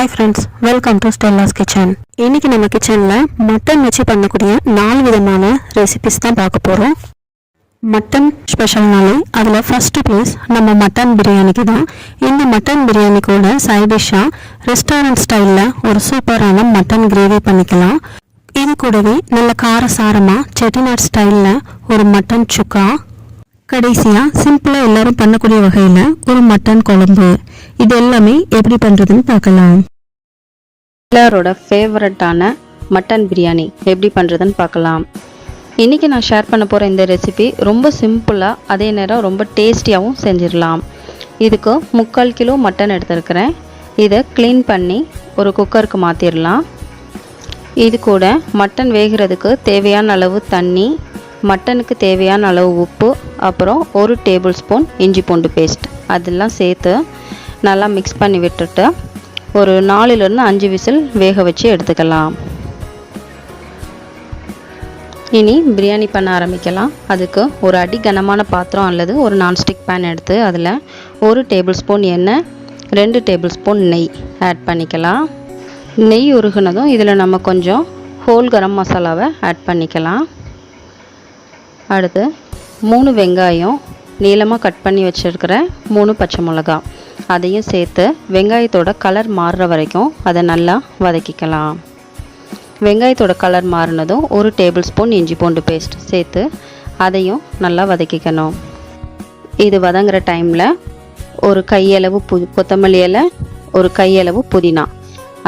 Hi friends, welcome to Stella's kitchen. இன்னைக்கு நம்ம கிச்சனில் மட்டன் வச்சு பண்ணக்கூடிய 4 விதமான ரெசிபிஸ் தான் பார்க்க போகிறோம். மட்டன் ஸ்பெஷல்னாலே அதில் ஃபஸ்ட்டு பிளேஸ் நம்ம மட்டன் பிரியாணிக்கு தான். இந்த மட்டன் பிரியாணி கூட சைட் டிஷ்ஷாக ரெஸ்டாரண்ட் ஸ்டைலில் ஒரு சூப்பரான மட்டன் கிரேவி பண்ணிக்கலாம். இது கூடவே நல்ல காரசாரமாக செட்டிநாட் ஸ்டைலில் ஒரு மட்டன் சுக்கா, கடைசியாக சிம்பிளாக எல்லோரும் பண்ணக்கூடிய வகையில் ஒரு மட்டன் குழம்பு. இது எல்லாமே எப்படி பண்ணுறதுன்னு பார்க்கலாம். எல்லாரோட ஃபேவரட்டான மட்டன் பிரியாணி எப்படி பண்ணுறதுன்னு பார்க்கலாம். இன்றைக்கி நான் ஷேர் பண்ண போகிற இந்த ரெசிபி ரொம்ப சிம்பிளாக அதே நேரம் ரொம்ப டேஸ்டியாகவும் செஞ்சிடலாம். இதுக்கு 3/4 கிலோ மட்டன் எடுத்துருக்கிறேன். இதை க்ளீன் பண்ணி ஒரு குக்கருக்கு மாற்றிடலாம். இது கூட மட்டன் வேகிறதுக்கு தேவையான அளவு தண்ணி, மட்டனுக்கு தேவையான அளவு உப்பு, அப்புறம் 1 டேபிள் ஸ்பூன் இஞ்சி பூண்டு பேஸ்ட் அதெல்லாம் சேர்த்து நல்லா மிக்ஸ் பண்ணி விட்டுட்டு ஒரு 4லேருந்து 5 விசில் வேக வச்சு எடுத்துக்கலாம். இனி பிரியாணி பண்ண ஆரம்பிக்கலாம். அதுக்கு ஒரு அடி கனமான பாத்திரம் அல்லது ஒரு நான்ஸ்டிக் பேன் எடுத்து அதில் 1 டேபிள் ஸ்பூன் எண்ணெய், 2 டேபிள் ஸ்பூன் நெய் ஆட் பண்ணிக்கலாம். நெய் உருகுனதும் இதில் நம்ம கொஞ்சம் ஹோல் கரம் மசாலாவை ஆட் பண்ணிக்கலாம். அடுத்து 3 வெங்காயம் நீளமாக கட் பண்ணி வச்சுருக்கிற 3 பச்சை மிளகா அதையும் சேர்த்து வெங்காயத்தோட கலர் மாறுற வரைக்கும் அதை நல்லா வதக்கிக்கலாம். வெங்காயத்தோட கலர் மாறினதும் 1 டேபிள் ஸ்பூன் இஞ்சி பூண்டு பேஸ்ட் சேர்த்து அதையும் நல்லா வதக்கிக்கணும். இது வதங்குற டைமில் ஒரு கையளவு கொத்தமல்லி இலை, ஒரு கையளவு புதினா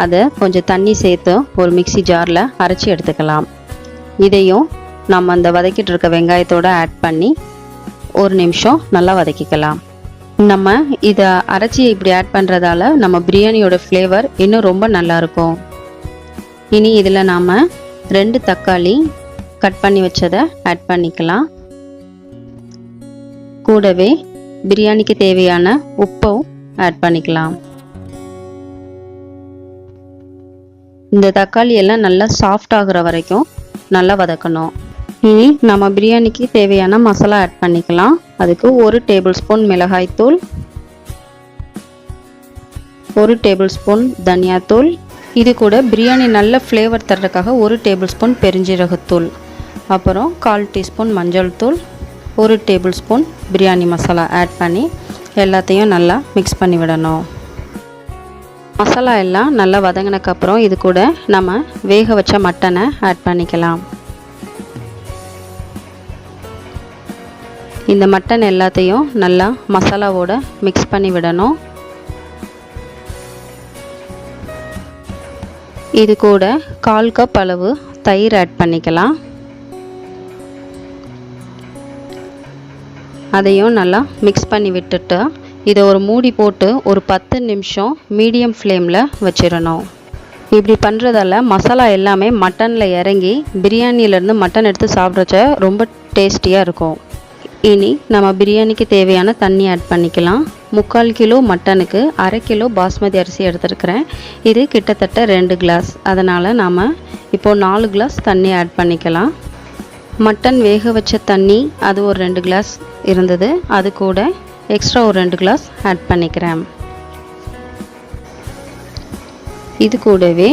அதை கொஞ்சம் தண்ணி சேர்த்து ஒரு மிக்ஸி ஜாரில் அரைச்சி எடுத்துக்கலாம். இதையும் நம்ம அந்த வதக்கிட்டு இருக்க வெங்காயத்தோடு ஆட் பண்ணி 1 நிமிஷம் நல்லா வதக்கிக்கலாம். நம்ம இதை அரைச்சி இப்படி ஆட் பண்ணுறதால நம்ம பிரியாணியோட ஃப்ளேவர் இன்னும் ரொம்ப நல்லாயிருக்கும். இனி இதில் நாம் 2 தக்காளி கட் பண்ணி வச்சதை ஆட் பண்ணிக்கலாம். கூடவே பிரியாணிக்கு தேவையான உப்பும் ஆட் பண்ணிக்கலாம். இந்த தக்காளி எல்லாம் நல்லா சாஃப்ட் ஆகுற வரைக்கும் நல்லா வதக்கணும். இனி நம்ம பிரியாணிக்கு தேவையான மசாலா ஆட் பண்ணிக்கலாம். அதுக்கு 1 டேபிள் ஸ்பூன் மிளகாய்த்தூள், 1 டேபிள் ஸ்பூன் தனியாத்தூள், இது கூட பிரியாணி நல்ல ஃப்ளேவர் தர்றதுக்காக 1 டேபிள் ஸ்பூன் பெருஞ்சீரகத்தூள், அப்புறம் 1/4 டீஸ்பூன் மஞ்சள் தூள், 1 tablespoon biryani masala add பண்ணி எல்லாத்தையும் நல்லா மிக்ஸ் பண்ணி விடணும். மசாலா எல்லாம் நல்லா வதங்கினக்கப்புறம் இது கூட நம்ம வேக வச்ச மட்டனை ஆட் பண்ணிக்கலாம். இந்த மட்டன் எல்லாத்தையும் நல்லா மசாலாவோட மிக்ஸ் பண்ணி விடணும். இது கூட 1/4 கப் அளவு தயிர் ஆட் பண்ணிக்கலாம். அதையும் நல்லா மிக்ஸ் பண்ணி விட்டுட்டு இதை ஒரு மூடி போட்டு ஒரு 10 நிமிஷம் மீடியம் ஃப்ளேமில் வச்சிடணும். இப்படி பண்ணுறதால மசாலா எல்லாமே மட்டனில் இறங்கி பிரியாணியிலேருந்து மட்டன் எடுத்து சாப்பிட்றச்ச ரொம்ப டேஸ்டியாக இருக்கும். இனி நம்ம பிரியாணிக்கு தேவையான தண்ணி ஆட் பண்ணிக்கலாம். 3/4 கிலோ மட்டனுக்கு 1/2 கிலோ பாஸ்மதி அரிசி எடுத்துருக்கிறேன். இது கிட்டத்தட்ட 2 கிளாஸ். அதனால் நாம் இப்போது 4 கிளாஸ் தண்ணி ஆட் பண்ணிக்கலாம். மட்டன் வேக வச்ச தண்ணி அது ஒரு 2 கிளாஸ் இருந்தது. அது கூட எக்ஸ்ட்ரா ஒரு 2 கிளாஸ் ஆட் பண்ணிக்கிறேன். இது கூடவே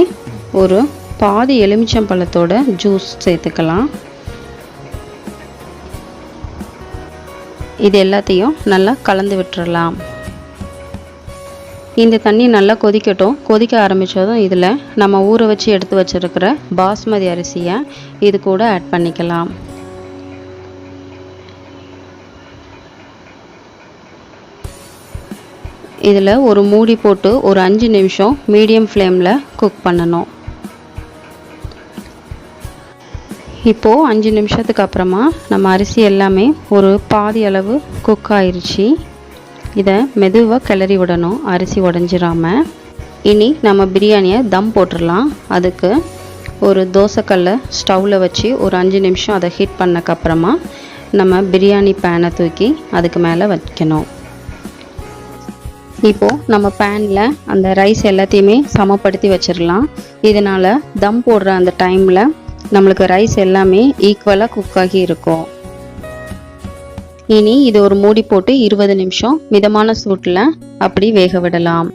ஒரு பாதி எலுமிச்சம்பழத்தோட ஜூஸ் சேர்த்துக்கலாம். இது எல்லாத்தையும் நல்லா கலந்து விட்டுறலாம். இந்த தண்ணி நல்லா கொதிக்கட்டும். கொதிக்க ஆரம்பித்ததும் இதில் நம்ம ஊற வச்சு எடுத்து வச்சுருக்கிற பாஸ்மதி அரிசியை இது கூட ஆட் பண்ணிக்கலாம். இதில் ஒரு மூடி போட்டு ஒரு 5 நிமிஷம் மீடியம் ஃப்ளேமில் குக் பண்ணணும். இப்போது 5 நிமிஷத்துக்கு அப்புறமா நம்ம அரிசி எல்லாமே ஒரு பாதி அளவு குக் ஆயிடுச்சு. இதை மெதுவாக கிளறி விடணும், அரிசி உடஞ்சிராமல். இனி நம்ம பிரியாணியை தம் போட்டுடலாம். அதுக்கு ஒரு தோசைக்கல்லை ஸ்டவ்வில் வச்சு ஒரு 5 நிமிஷம் அதை ஹீட் பண்ணக்கப்புறமா நம்ம பிரியாணி பேனை தூக்கி அதுக்கு மேலே வைக்கணும். இப்போது நம்ம பேனில் அந்த ரைஸ் எல்லாத்தையுமே சமப்படுத்தி வச்சிடலாம். இதனால் தம் போடுற அந்த டைமில் நம்மளுக்கு ரைஸ் எல்லாமே ஈக்குவலாக குக் ஆகி இருக்கும். இனி இது ஒரு மூடி போட்டு 20 நிமிஷம் மிதமான சூட்டில் அப்படி வேக விடலாம்.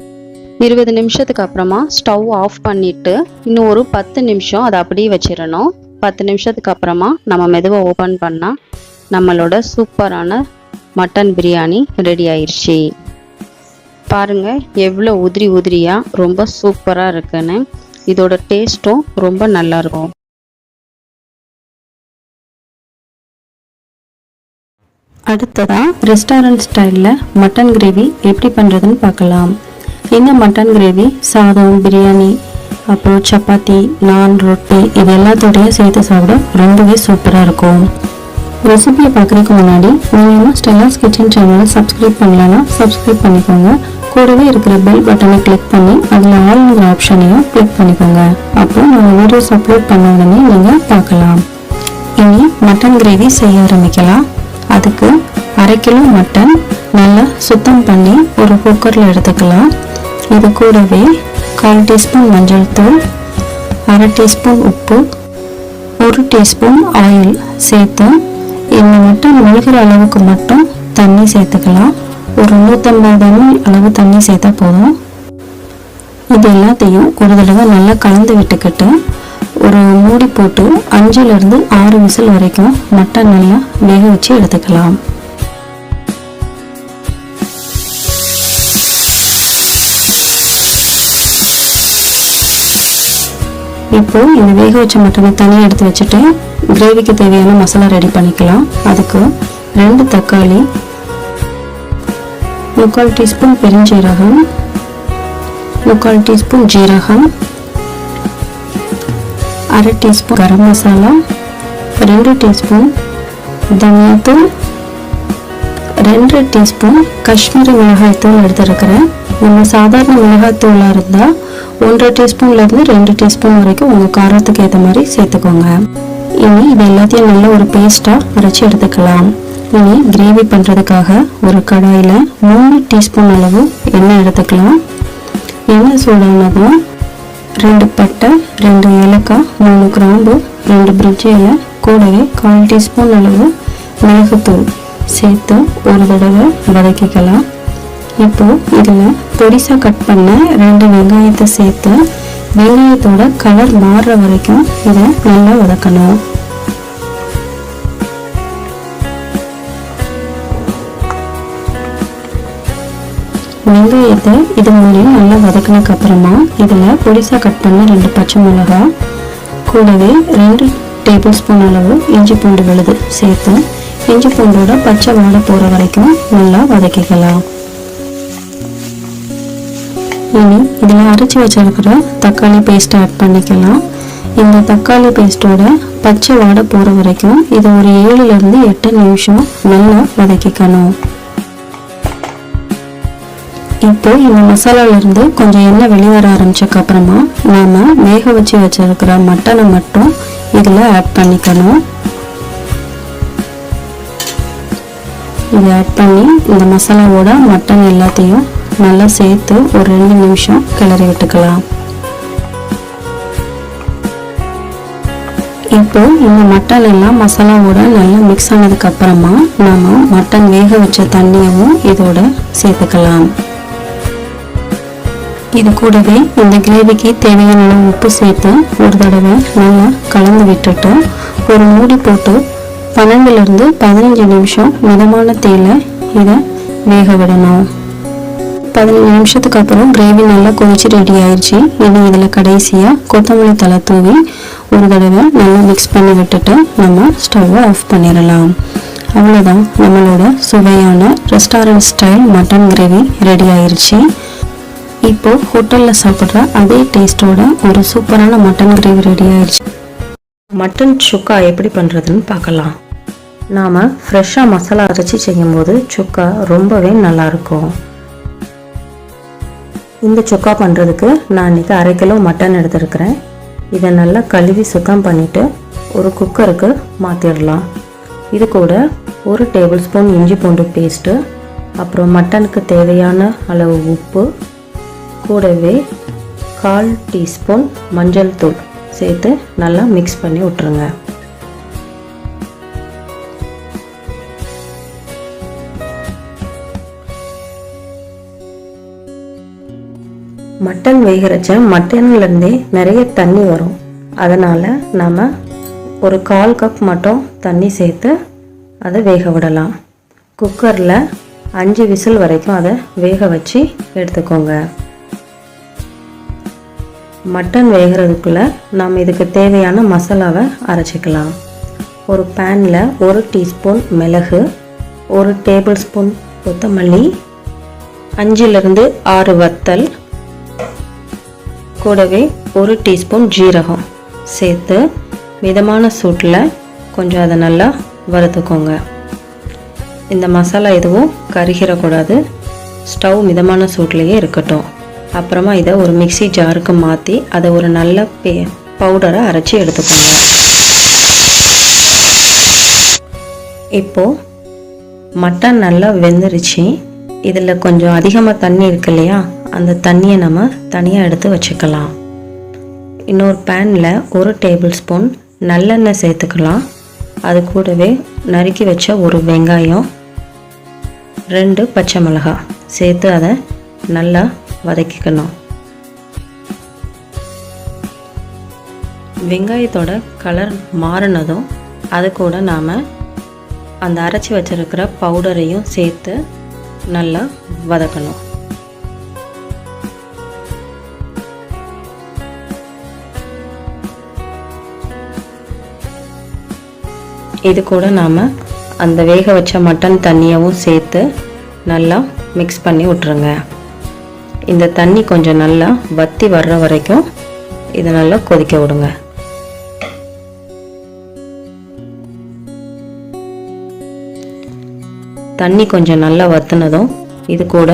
20 நிமிஷத்துக்கு அப்புறமா ஸ்டவ் ஆஃப் பண்ணிவிட்டு இன்னும் ஒரு 10 நிமிஷம் அதை அப்படியே வச்சிடணும். 10 நிமிஷத்துக்கு அப்புறமா நம்ம மெதுவாக ஓப்பன் பண்ணால் நம்மளோட சூப்பரான மட்டன் பிரியாணி ரெடி ஆயிடுச்சு. பாருங்கள் எவ்வளோ உதிரி உதிரியாக ரொம்ப சூப்பராக இருக்குன்னு. இதோட டேஸ்ட்டும் ரொம்ப நல்லாயிருக்கும். அடுத்ததாக ரெஸ்டாரண்ட் ஸ்டைலில் மட்டன் கிரேவி எப்படி பண்ணுறதுன்னு பார்க்கலாம். இந்த மட்டன் கிரேவி சாதம், பிரியாணி, அப்புறம் சப்பாத்தி, நான், ரொட்டி இது எல்லாத்தோடையும் சேர்த்து சாப்பிட ரொம்பவே சூப்பராக இருக்கும். ரெசிபியை பார்க்குறதுக்கு முன்னாடி நீங்கள் ஸ்டெல்லாஸ் கிச்சன் சேனலை சப்ஸ்கிரைப் பண்ணலன்னா சப்ஸ்கிரைப் பண்ணிக்கோங்க. கூடவே இருக்கிற பெல் பட்டனை கிளிக் பண்ணி அதில் ஆல்ங்கிற ஆப்ஷனையும் கிளிக் பண்ணிக்கோங்க. அப்போ நம்ம வீடியோஸ் அப்லோட் பண்ண உடனே நீங்கள் பார்க்கலாம். இனி மட்டன் கிரேவி செய்ய ஆரம்பிக்கலாம். அதுக்கு 1/2 கிலோ மட்டன் நல்லா சுத்தம் பண்ணி ஒரு குக்கரில் எடுத்துக்கலாம். இது கூடவே 1/4 டீஸ்பூன் மஞ்சள் தூள், 1/2 டீஸ்பூன் உப்பு, 1 டீஸ்பூன் ஆயில் சேர்த்து இந்த மட்டன் முழுகிற அளவுக்கு மட்டும் தண்ணி சேர்த்துக்கலாம். ஒரு 150 ml அளவு தண்ணி சேர்த்தா போதும். இது எல்லாத்தையும் ஒரு தடவை நல்லா கலந்து விட்டுக்கிட்டு ஒரு மூடி போட்டு 5லிருந்து 6 விசில் வரைக்கும் மட்டன் நல்லா வேக வச்சு எடுத்துக்கலாம். இப்போ இந்த வேக வச்ச மட்டனை தனியாக எடுத்து வச்சுட்டு கிரேவிக்கு தேவையான மசாலா ரெடி பண்ணிக்கலாம். அதுக்கு 2 தக்காளி, 3/4 டீஸ்பூன் பெருஞ்சீரகம், 3/4 டீஸ்பூன் ஜீரகம், 1/2 டீஸ்பூன் கரம் மசாலா, 2 டீஸ்பூன் தனியாத்தூள், 2 டீஸ்பூன் காஷ்மீரி மிளகாய்த்தூள் எடுத்துருக்கிறேன். நம்ம சாதாரண மிளகாய்த்தூளாக இருந்தால் 1/2 டீஸ்பூன்லேருந்து 2 டீஸ்பூன் வரைக்கும் உங்கள் காரத்துக்கு ஏற்ற மாதிரி சேர்த்துக்கோங்க. இனி இது எல்லாத்தையும் நல்ல ஒரு பேஸ்ட்டாக அரைச்சி எடுத்துக்கலாம். இனி கிரேவி பண்ணுறதுக்காக ஒரு கடாயில் 3 டீஸ்பூன் அளவு எண்ணெய் எடுத்துக்கலாம். எண்ணெய் சூடானதும் 2 பட்டை, 2 ஏலக்காய், 3 கிராம்பு, 2 பிரிஞ்சி இலை, கூடவே 1/4 டீஸ்பூன் அளவு மிளகுத்தூள் சேர்த்து ஒரு தடவை வதக்கிக்கலாம். இப்போ இதில் பொடிசாக கட் பண்ண 2 வெங்காயத்தை சேர்த்து வெங்காயத்தோட கலர் மாறுற வரைக்கும் இதை நல்லா வதக்கணும். வெங்காயத்தை இது மாதிரி நல்லா வதக்கினதுக்கு அப்புறமா இதில் பொடிசாக கட் பண்ண 2 பச்சை மிளகாய், கூடவே 2 டேபிள் ஸ்பூன் அளவு இஞ்சி பூண்டு விழுது சேர்த்து இஞ்சி பூண்டோட பச்சை வாடை போகிற வரைக்கும் நல்லா வதக்கிக்கலாம். இனி இதில் அரைச்சி வச்சிருக்கிற தக்காளி பேஸ்ட் ஆட் பண்ணிக்கலாம். இந்த தக்காளி பேஸ்ட்டோட பச்சை வாடை போகிற வரைக்கும் இதை ஒரு 7லிருந்து 8 நிமிஷம் நல்லா வதக்கிக்கணும். இப்போ இந்த மசாலாவிலிருந்து கொஞ்சம் எண்ணெய் வெளிவர ஆரம்பிச்சதுக்கு அப்புறமா நாம் வேக வச்சு வச்சிருக்கிற மட்டனை மட்டும் இதில் ஆட் பண்ணிக்கணும். இதை ஆட் பண்ணி இந்த மசாலாவோட மட்டன் எல்லாத்தையும் நல்லா சேர்த்து ஒரு 2 நிமிஷம் கிளறி விட்டுக்கலாம். இப்போ இந்த மட்டன் எல்லாம் மசாலாவோட நல்லா மிக்ஸ் ஆனதுக்கு அப்புறமா நாம மட்டன் வேக வச்ச தண்ணியவும் இதோட சேர்த்துக்கலாம். இது கூடவே இந்த கிரேவிக்கு தேவையான உப்பு சேர்த்து ஒரு தடவை நல்லா கலந்து விட்டுட்டு ஒரு மூடி போட்டு 12லிருந்து 15 நிமிஷம் மிதமான தீயில இதை வேக விடணும். 15 நிமிஷத்துக்கு அப்புறம் கிரேவி நல்லா கொதிச்சு ரெடி ஆயிடுச்சு. இனி இதில் கடைசியாக கொத்தமல்லி தழை தூவி ஒரு தடவை நல்லா மிக்ஸ் பண்ணி விட்டுட்டு நம்ம ஸ்டவ்வை ஆஃப் பண்ணிடலாம். அவ்வளோதான், நம்மளோட சுவையான restaurant style mutton gravy ready ஆயிடுச்சு. இப்போ ஹோட்டலில் சாப்பிட்ற அதே டேஸ்ட்டோட ஒரு சூப்பரான மட்டன் கிரேவி ரெடி ஆயிடுச்சு. மட்டன் சுக்கா எப்படி பண்ணுறதுன்னு பார்க்கலாம். நாம் ஃப்ரெஷ்ஷாக மசாலா அரைச்சி செய்யும்போது சுக்கா ரொம்பவே நல்லாயிருக்கும். இந்த சுக்கா பண்ணுறதுக்கு நான் இன்றைக்கி 1/2 கிலோ மட்டன் எடுத்துருக்கிறேன். இதை நல்லா கழுவி சுத்தம் பண்ணிவிட்டு ஒரு குக்கருக்கு மாற்றிடலாம். இது கூட 1 டேபிள் ஸ்பூன் இஞ்சி பூண்டு பேஸ்ட்டு, அப்புறம் மட்டனுக்கு தேவையான அளவு உப்பு, கூடவே 1/4 டீஸ்பூன் மஞ்சள் தூள் சேர்த்து நல்லா மிக்ஸ் பண்ணி விட்டுருங்க. மட்டன் வேகிறச்ச மட்டன்லேருந்தே நிறைய தண்ணி வரும். அதனால் நாம் ஒரு 1/4 கப் மட்டும் தண்ணி சேர்த்து அதை வேக விடலாம். குக்கரில் 5 விசில் வரைக்கும் அதை வேக வச்சு எடுத்துக்கோங்க. மட்டன் வேகிறதுக்குள்ளே நாம் இதுக்கு தேவையான மசாலாவை அரைச்சிக்கலாம். ஒரு பேனில் 1 டீஸ்பூன் மிளகு, 1 டேபிள் ஸ்பூன் கொத்தமல்லி, 5லிருந்து 6 வத்தல், கூடவே 1 டீஸ்பூன் ஜீரகம் சேர்த்து மிதமான சூட்டில் கொஞ்சம் அதை நல்லா வறுத்துக்கோங்க. இந்த மசாலா எதுவும் கருகிடக்கூடாது. ஸ்டவ் மிதமான சூட்லேயே இருக்கட்டும். அப்புறமா இதை ஒரு மிக்ஸி ஜாருக்கு மாற்றி அதை ஒரு நல்ல பவுடரை அரைச்சி எடுத்துக்கோங்க. இப்போது மட்டன் நல்லா வெந்துருச்சு. இதில் கொஞ்சம் அதிகமாக தண்ணி இருக்கு இல்லையா, அந்த தண்ணியை நம்ம தனியாக எடுத்து வச்சுக்கலாம். இன்னொரு பேனில் 1 டேபிள் ஸ்பூன் நல்லெண்ணெய் சேர்த்துக்கலாம். அது கூடவே நறுக்கி வச்ச ஒரு வெங்காயம், 2 பச்சை மிளகாய் சேர்த்து அதை நல்லா வதக்கிக்கணும். வெங்காயத்தோட கலர் மாறினதும் அது கூட நாம் அந்த அரைச்சி வச்சிருக்கிற பவுடரையும் சேர்த்து நல்லா வதக்கணும். இது கூட நாம் அந்த வேக வச்ச மட்டன் தண்ணியவும் சேர்த்து நல்லா மிக்ஸ் பண்ணி விட்டுருங்க. இந்த தண்ணி கொஞ்சம் நல்லா வற்றி வர்ற வரைக்கும் இதை நல்லா கொதிக்க விடுங்க. தண்ணி கொஞ்சம் நல்லா வற்றினதும் இது கூட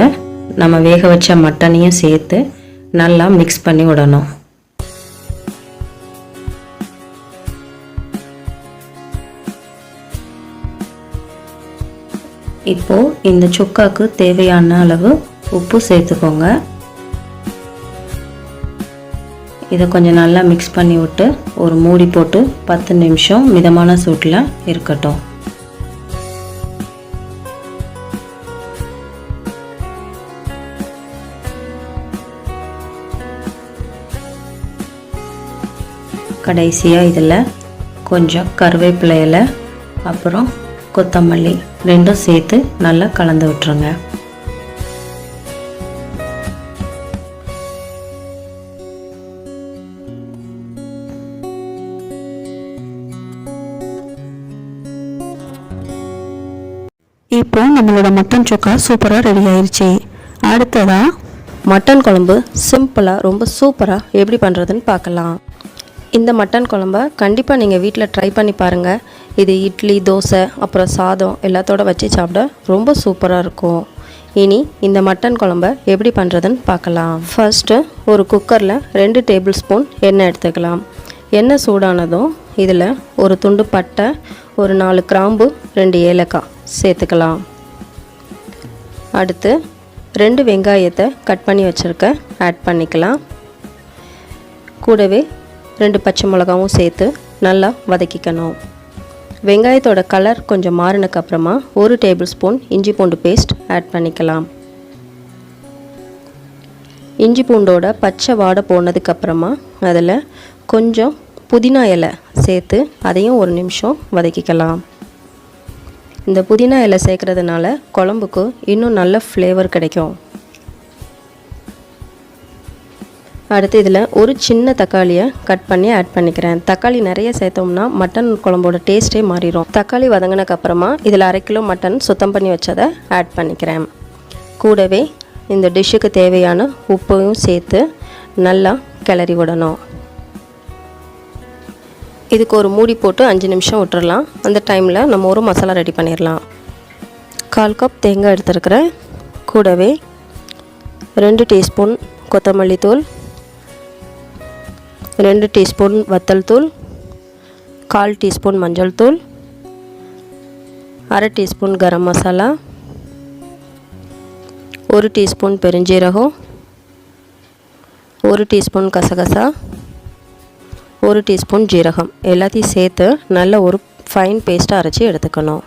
நம்ம வேக வச்ச மட்டனையும் சேர்த்து நல்லா மிக்ஸ் பண்ணி விடணும். இப்போது இந்த சுக்காக்கு தேவையான அளவு உப்பு சேர்த்துக்கோங்க. இதை கொஞ்சம் நல்லா மிக்ஸ் பண்ணி விட்டு ஒரு மூடி போட்டு 10 நிமிஷம் மிதமான சூட்டில் இருக்கட்டும். கடைசியாக இதில் கொஞ்சம் கருவேப்பிலை இலை அப்புறம் கொத்தமல்லி 2ம் சேர்த்து நல்லா கலந்து விட்டுருங்க. இப்போ நம்மளோட மட்டன் சுக்கா சூப்பராக ரெடி ஆயிடுச்சு. அடுத்ததாக மட்டன் குழம்பு சிம்பிளாக ரொம்ப சூப்பராக எப்படி பண்ணுறதுன்னு பார்க்கலாம். இந்த மட்டன் குழம்ப கண்டிப்பாக நீங்கள் வீட்டில் ட்ரை பண்ணி பாருங்கள். இது இட்லி, தோசை, அப்புறம் சாதம் எல்லாத்தோட வச்சு சாப்பிட ரொம்ப சூப்பராக இருக்கும். இனி இந்த மட்டன் குழம்ப எப்படி பண்ணுறதுன்னு பார்க்கலாம். ஃபர்ஸ்ட்டு ஒரு குக்கரில் 2 டேபிள் ஸ்பூன் எண்ணெய் எடுத்துக்கலாம். எண்ணெய் சூடானதும் இதில் ஒரு துண்டு பட்டை, ஒரு 4 கிராம்பு, 2 ஏலக்காய் சேர்த்துக்கலாம். அடுத்து 2 வெங்காயத்தை கட் பண்ணி வச்சுருக்க ஆட் பண்ணிக்கலாம். கூடவே 2 பச்சை மிளகாவும் சேர்த்து நல்லா வதக்கிக்கணும். வெங்காயத்தோட கலர் கொஞ்சம் மாறினதுக்கப்புறமா 1 டேபிள் ஸ்பூன் இஞ்சி பூண்டு பேஸ்ட் ஆட் பண்ணிக்கலாம். இஞ்சி பூண்டோட பச்சை வாடை போனதுக்கப்புறமா அதில் கொஞ்சம் புதினா இலை சேர்த்து அதையும் 1 நிமிஷம் வதக்கிக்கலாம். இந்த புதினா இலை சேர்க்குறதுனால குழம்புக்கு இன்னும் நல்ல ஃப்ளேவர் கிடைக்கும். அடுத்து இதில் ஒரு சின்ன தக்காளியை கட் பண்ணி ஆட் பண்ணிக்கிறேன். தக்காளி நிறைய சேர்த்தோம்னா மட்டன் குழம்போட டேஸ்ட்டே மாறிடும். தக்காளி வதங்கினதுக்கப்புறமா இதில் 1/2 கிலோ மட்டன் சுத்தம் பண்ணி வச்சதை ஆட் பண்ணிக்கிறேன். கூடவே இந்த டிஷ்ஷுக்கு தேவையான உப்பையும் சேர்த்து நல்லா கிளறி விடணும். இதுக்கு ஒரு மூடி போட்டு 5 நிமிஷம் விட்டுறலாம். அந்த டைமில் நம்ம ஒரு மசாலா ரெடி பண்ணிடலாம். 1/4 கப் தேங்காய் எடுத்துருக்கிறேன். கூடவே 2 டீஸ்பூன் கொத்தமல்லி தூள், 2 டீஸ்பூன் வத்தல் தூள், 1/4 டீஸ்பூன் மஞ்சள் தூள், 1/2 டீஸ்பூன் கரம் மசாலா, 1 டீஸ்பூன் பெருஞ்சீரகம், 1 டீஸ்பூன் கசகசா, 1 டீஸ்பூன் ஜீரகம் எல்லாத்தையும் சேர்த்து நல்ல ஒரு ஃபைன் பேஸ்ட்டாக அரைச்சி எடுத்துக்கணும்.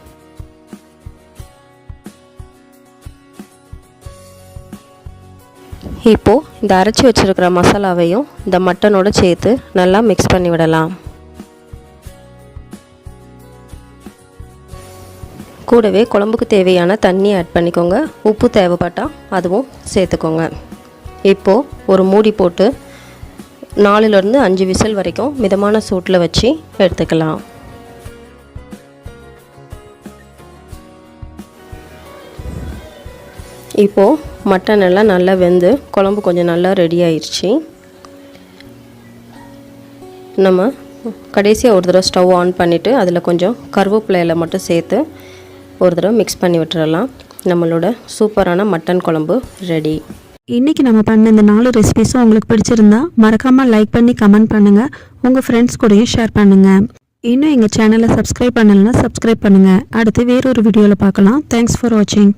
இப்போது இந்த அரைச்சி வச்சுருக்கிற மசாலாவையும் இந்த மட்டனோட சேர்த்து நல்லா மிக்ஸ் பண்ணி விடலாம். கூடவே குழம்புக்கு தேவையான தண்ணி ஆட் பண்ணிக்கோங்க. உப்பு தேவைப்பட்டால் அதுவும் சேர்த்துக்கோங்க. இப்போது ஒரு மூடி போட்டு 4லேருந்து 5 விசில் வரைக்கும் மிதமான சூட்டில் வச்சு எடுத்துக்கலாம். இப்போது மட்டன் எல்லாம் நல்லா வெந்து குழம்பு கொஞ்சம் நல்லா ரெடி ஆயிடுச்சு. நம்ம கடைசியாக ஒரு தடவை ஸ்டவ் ஆன் பண்ணிவிட்டு அதில் கொஞ்சம் கருவேப்பிலையில் மட்டும் சேர்த்து ஒரு தடவை மிக்ஸ் பண்ணி விட்டுறலாம். நம்மளோட சூப்பரான மட்டன் குழம்பு ரெடி. இன்றைக்கி நம்ம பண்ண இந்த 4 ரெசிபிஸும் உங்களுக்கு பிடிச்சிருந்தா மறக்காமல் லைக் பண்ணி கமெண்ட் பண்ணுங்கள். உங்கள் ஃப்ரெண்ட்ஸ் கூடயும் ஷேர் பண்ணுங்கள். இன்னும் எங்கள் சேனலை சப்ஸ்கிரைப் பண்ணலைன்னா சப்ஸ்கிரைப் பண்ணுங்கள். அடுத்து வேறொரு வீடியோவில் பார்க்கலாம். தேங்க்ஸ் ஃபார் வாட்சிங்.